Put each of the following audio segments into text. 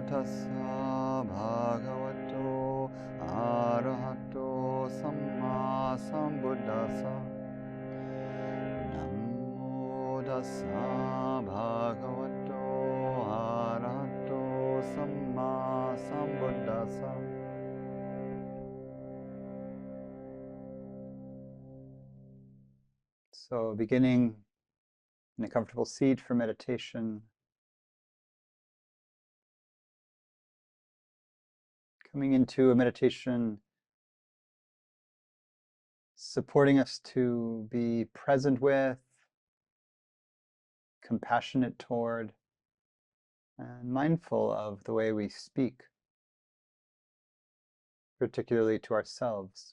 tassa bhagavato arahato sammāsambuddhasa. Namo tassa bhagavato arahato sammāsambuddhasa. So beginning in a comfortable seat for meditation, coming into a meditation supporting us to be present with, compassionate toward, and mindful of the way we speak, particularly to ourselves.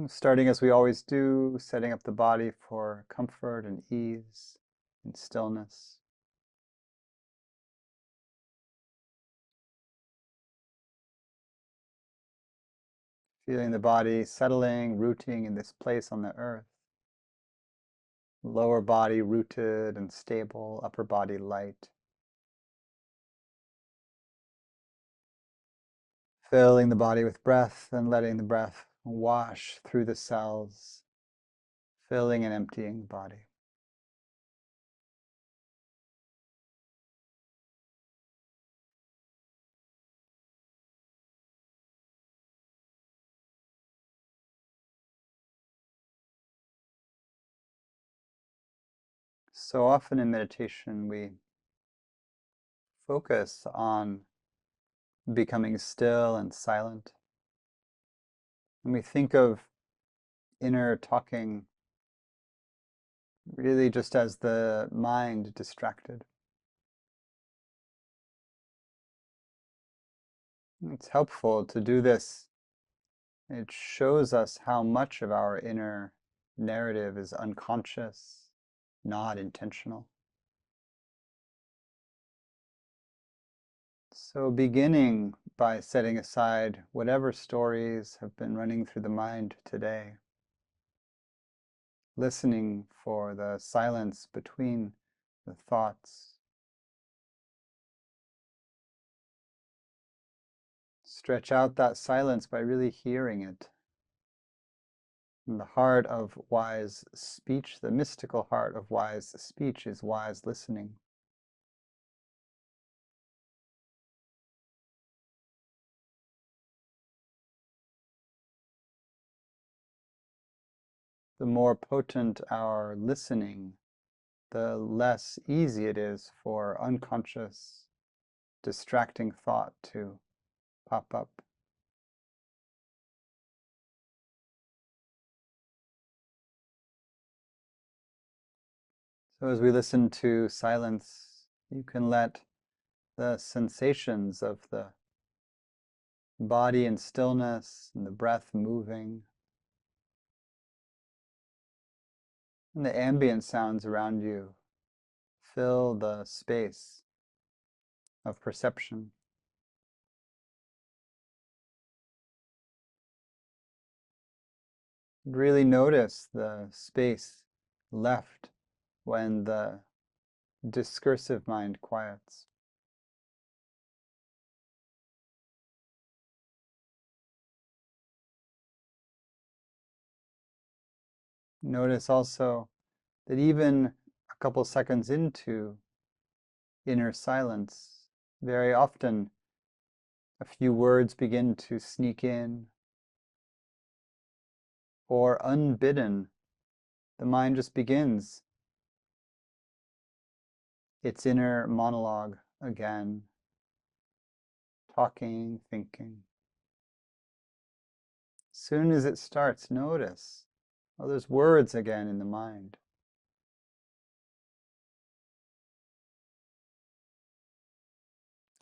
Starting as we always do, setting up the body for comfort and ease and stillness. Feeling the body settling, rooting in this place on the earth. Lower body rooted and stable, upper body light. Filling the body with breath and letting the breath wash through the cells, filling and emptying the body. So often in meditation we focus on becoming still and silent. And we think of inner talking really just as the mind distracted. It's helpful to do this. It shows us how much of our inner narrative is unconscious, not intentional. So beginning by setting aside whatever stories have been running through the mind today, listening for the silence between the thoughts. Stretch out that silence by really hearing it. And the heart of wise speech, the mystical heart of wise speech, is wise listening. The more potent our listening, the less easy it is for unconscious, distracting thought to pop up. So as we listen to silence, you can let the sensations of the body in stillness and the breath moving and the ambient sounds around you fill the space of perception. Really notice the space left when the discursive mind quiets. Notice also that even a couple seconds into inner silence, very often a few words begin to sneak in, or unbidden, the mind just begins its inner monologue again, talking, thinking. As soon as it starts, notice, oh, there's words again in the mind.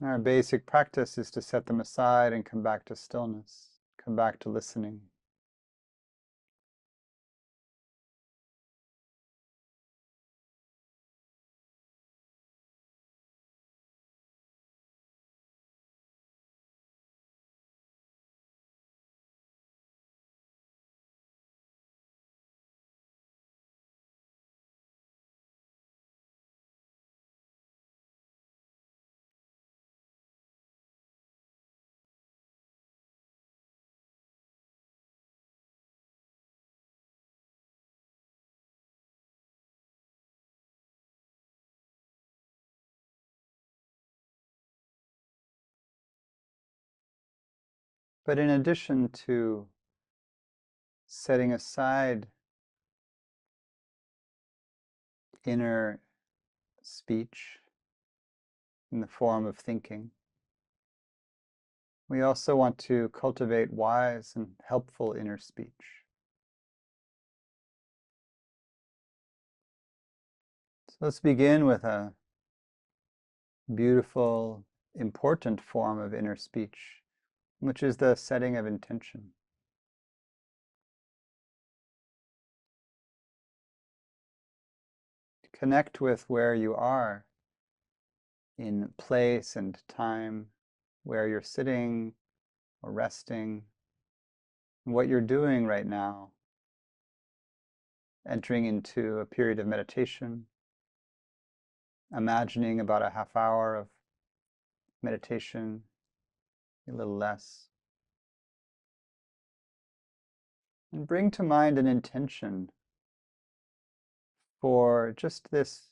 Our basic practice is to set them aside and come back to stillness, come back to listening. But in addition to setting aside inner speech in the form of thinking, we also want to cultivate wise and helpful inner speech. So let's begin with a beautiful, important form of inner speech, which is the setting of intention. Connect with where you are in place and time, where you're sitting or resting, what you're doing right now, entering into a period of meditation, imagining about a half hour of meditation, a little less. And bring to mind an intention for just this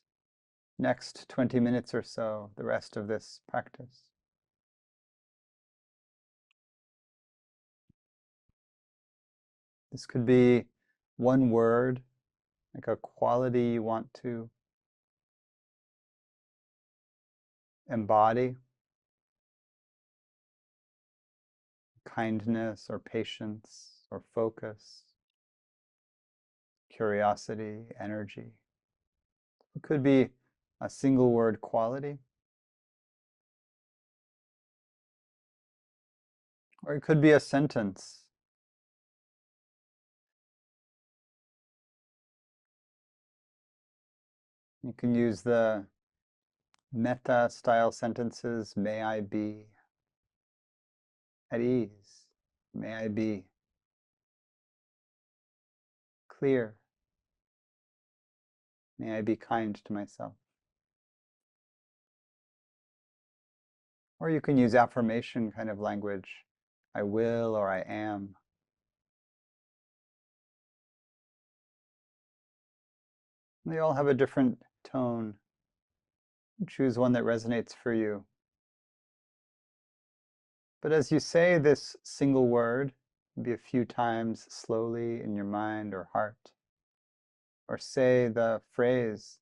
next 20 minutes or so, the rest of this practice. This could be one word, like a quality you want to embody, kindness or patience or focus, curiosity, energy. It could be a single word quality, or it could be a sentence. You can use the metta style sentences. May I be at ease. May I be clear. May I be kind to myself. Or you can use affirmation kind of language. I will or I am. They all have a different tone. Choose one that resonates for you. But as you say this single word, maybe a few times slowly in your mind or heart, or say the phrase,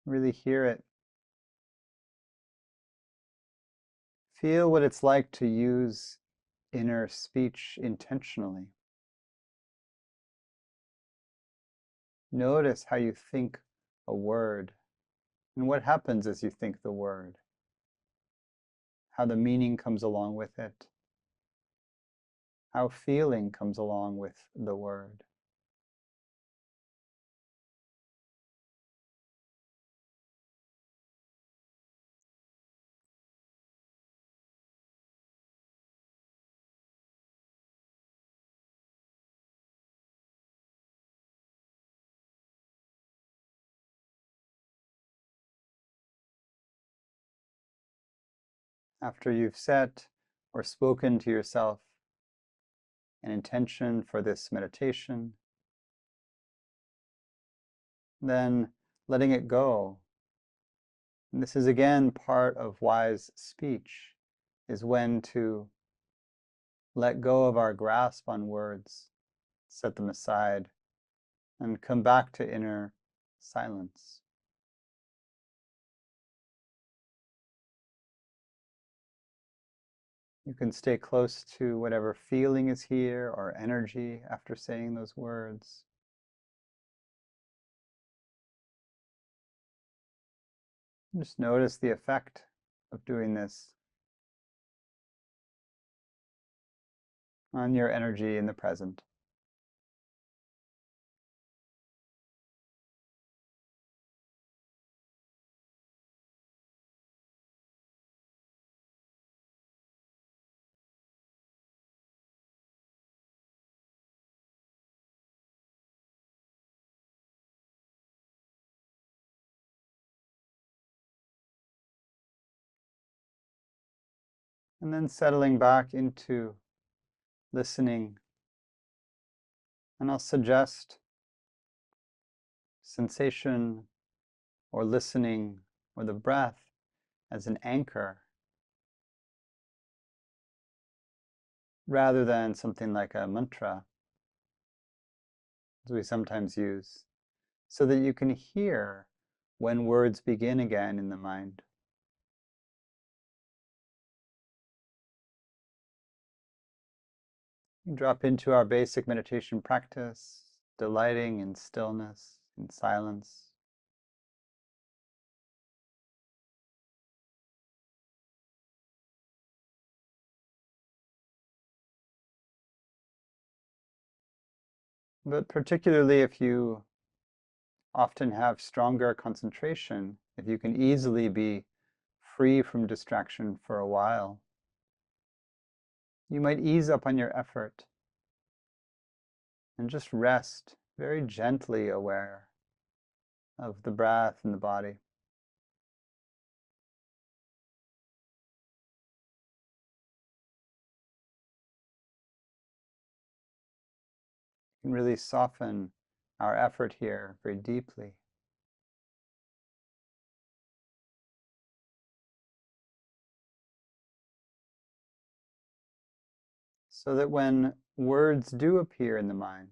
really hear it. Feel what it's like to use inner speech intentionally. Notice how you think a word and what happens as you think the word, how the meaning comes along with it, how feeling comes along with the word. After you've set or spoken to yourself an intention for this meditation, then letting it go. And this is again part of wise speech, is when to let go of our grasp on words, set them aside, and come back to inner silence. You can stay close to whatever feeling is here or energy after saying those words. Just notice the effect of doing this on your energy in the present. And then settling back into listening. And I'll suggest sensation or listening or the breath as an anchor. rather than something like a mantra, as we sometimes use, so that you can hear when words begin again in the mind. We drop into our basic meditation practice, delighting in stillness, in silence. But particularly if you often have stronger concentration, if you can easily be free from distraction for a while, you might ease up on your effort and just rest, very gently aware of the breath and the body. You can really soften our effort here very deeply. So that when words do appear in the mind,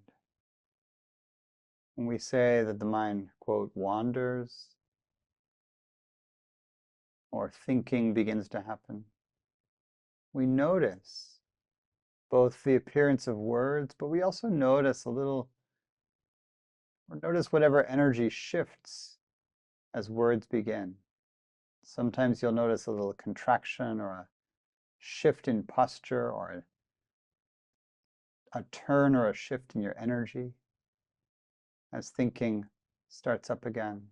when we say that the mind, quote, wanders, or thinking begins to happen, we notice both the appearance of words, but we also notice notice whatever energy shifts as words begin. Sometimes you'll notice a little contraction or a shift in posture or a turn or a shift in your energy as thinking starts up again.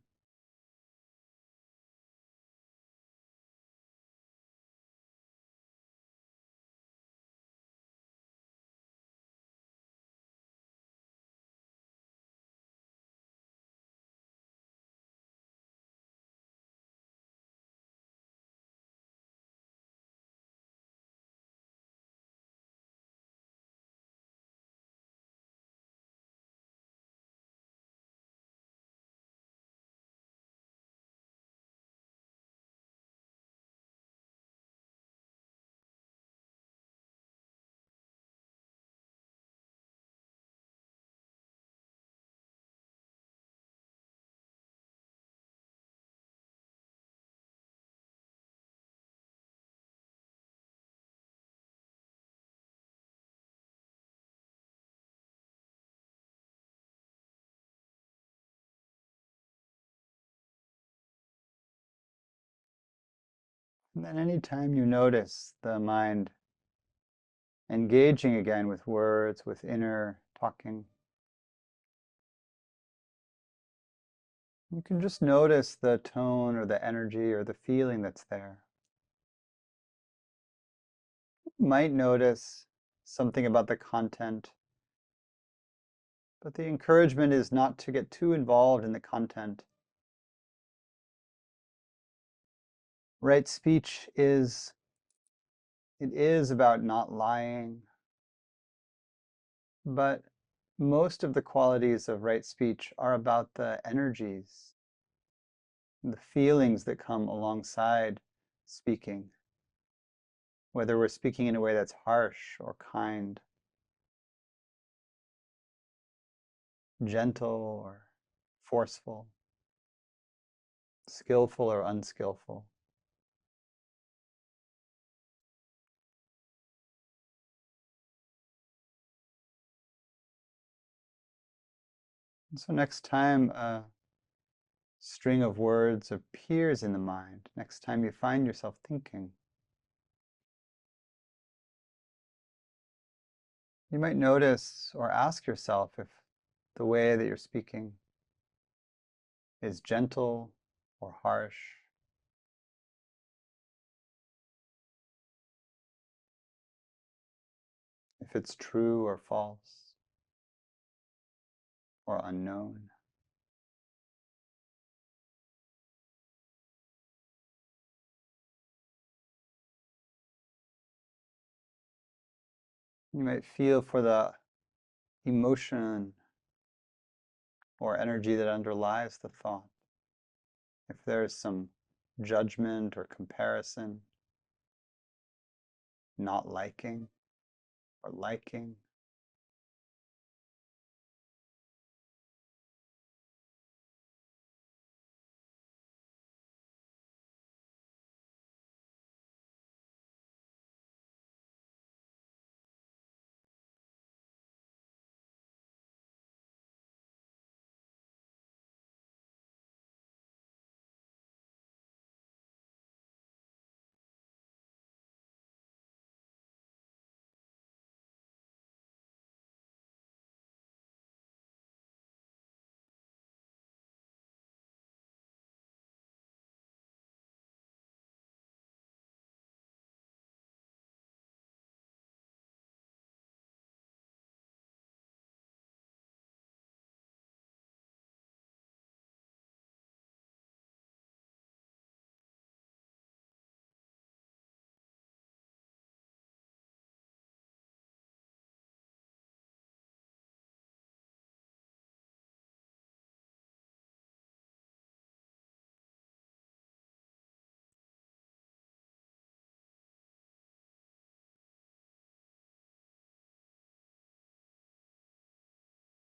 And then anytime you notice the mind engaging again with words, with inner talking, you can just notice the tone or the energy or the feeling that's there. You might notice something about the content, but the encouragement is not to get too involved in the content. Right speech is about not lying, but most of the qualities of right speech are about the energies, the feelings that come alongside speaking, whether we're speaking in a way that's harsh or kind, gentle or forceful, skillful or unskillful. And so next time a string of words appears in the mind, next time you find yourself thinking, you might notice or ask yourself if the way that you're speaking is gentle or harsh, if it's true or false or unknown. You might feel for the emotion or energy that underlies the thought. If there's some judgment or comparison, not liking, or liking.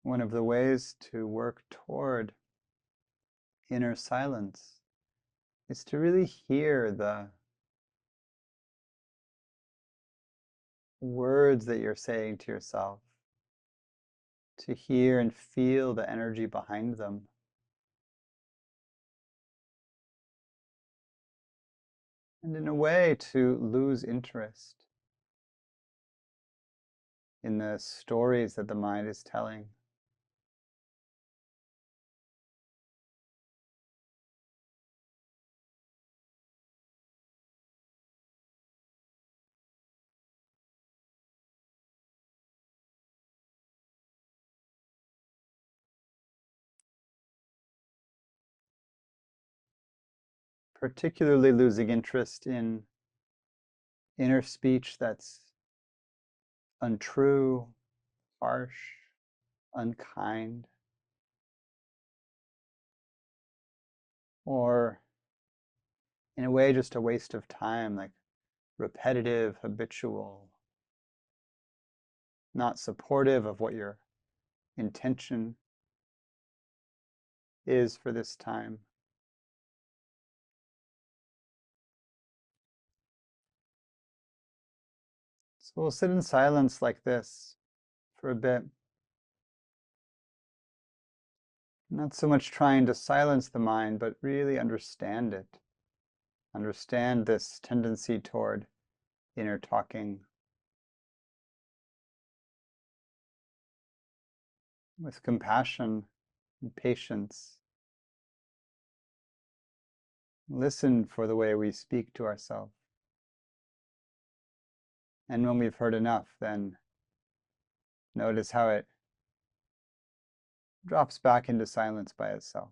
One of the ways to work toward inner silence is to really hear the words that you're saying to yourself, to hear and feel the energy behind them. And in a way, to lose interest in the stories that the mind is telling. Particularly losing interest in inner speech that's untrue, harsh, unkind, or in a way just a waste of time, like repetitive, habitual, not supportive of what your intention is for this time. So we'll sit in silence like this for a bit. Not so much trying to silence the mind, but really understand it. Understand this tendency toward inner talking. With compassion and patience. Listen for the way we speak to ourselves. And when we've heard enough, then notice how it drops back into silence by itself.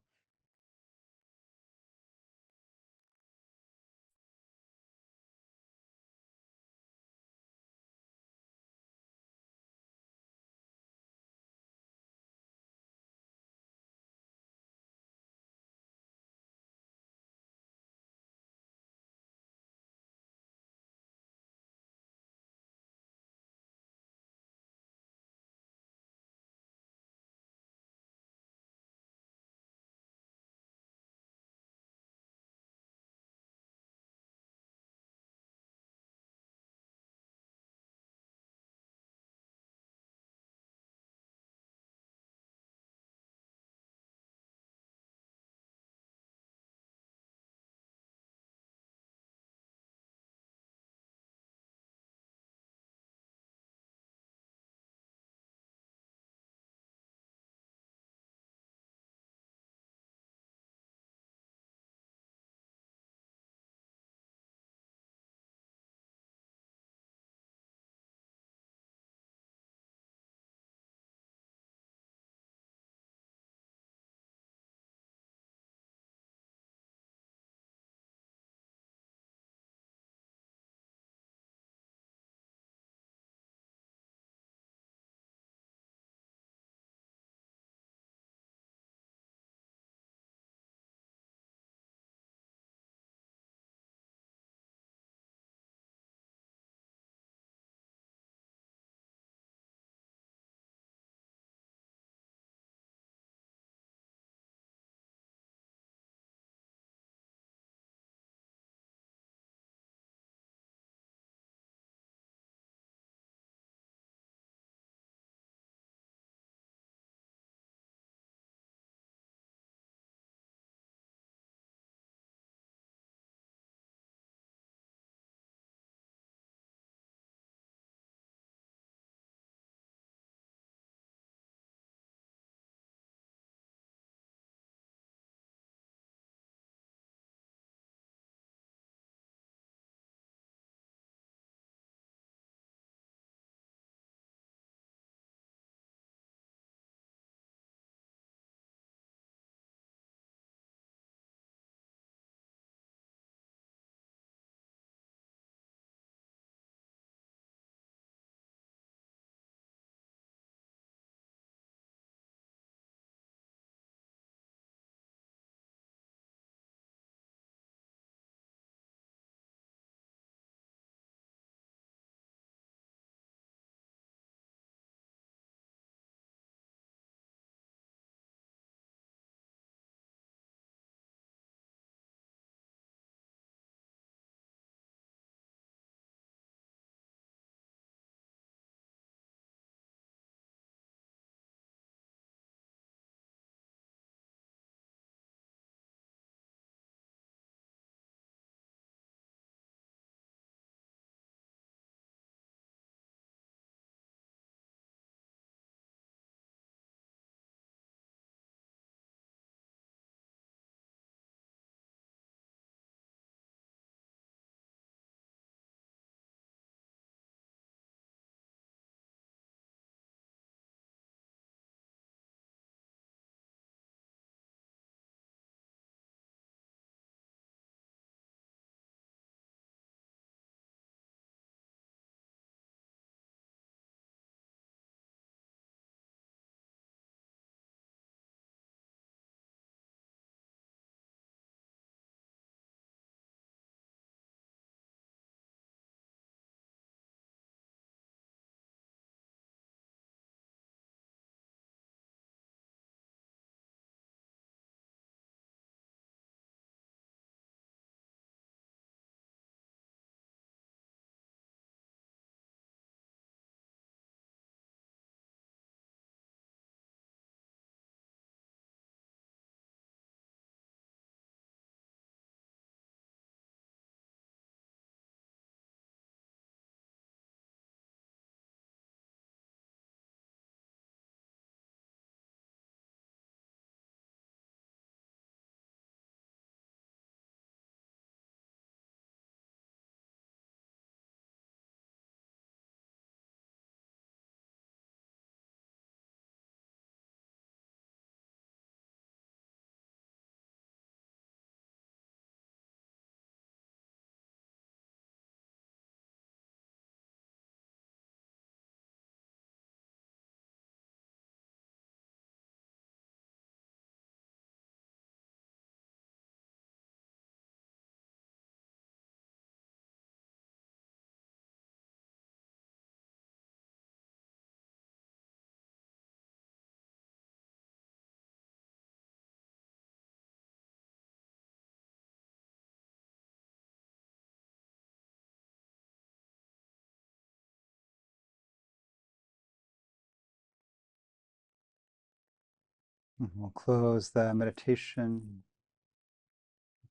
And we'll close the meditation.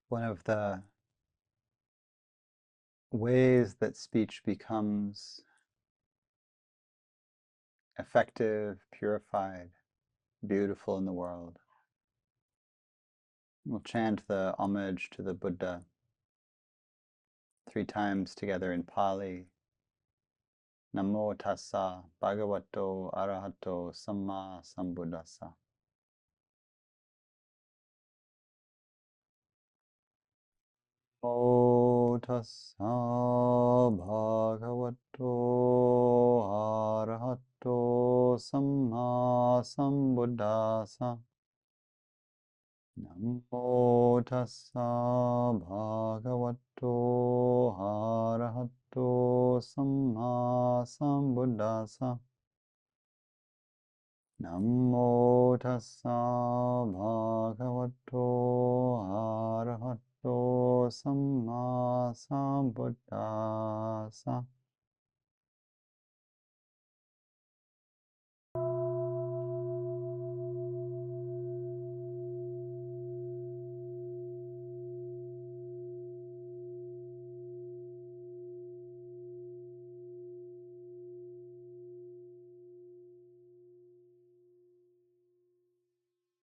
One of the ways that speech becomes effective, purified, beautiful in the world. We'll chant the homage to the Buddha 3 times together in Pāli. Namo tassa bhagavato arahato sammāsambuddhasa. Namo tassa bhagavato arahato sammāsambuddhasa. Namo tassa bhagavato arahato sammāsambuddhasa. Namo tassa bhagavato arahato sammāsambuddhasa.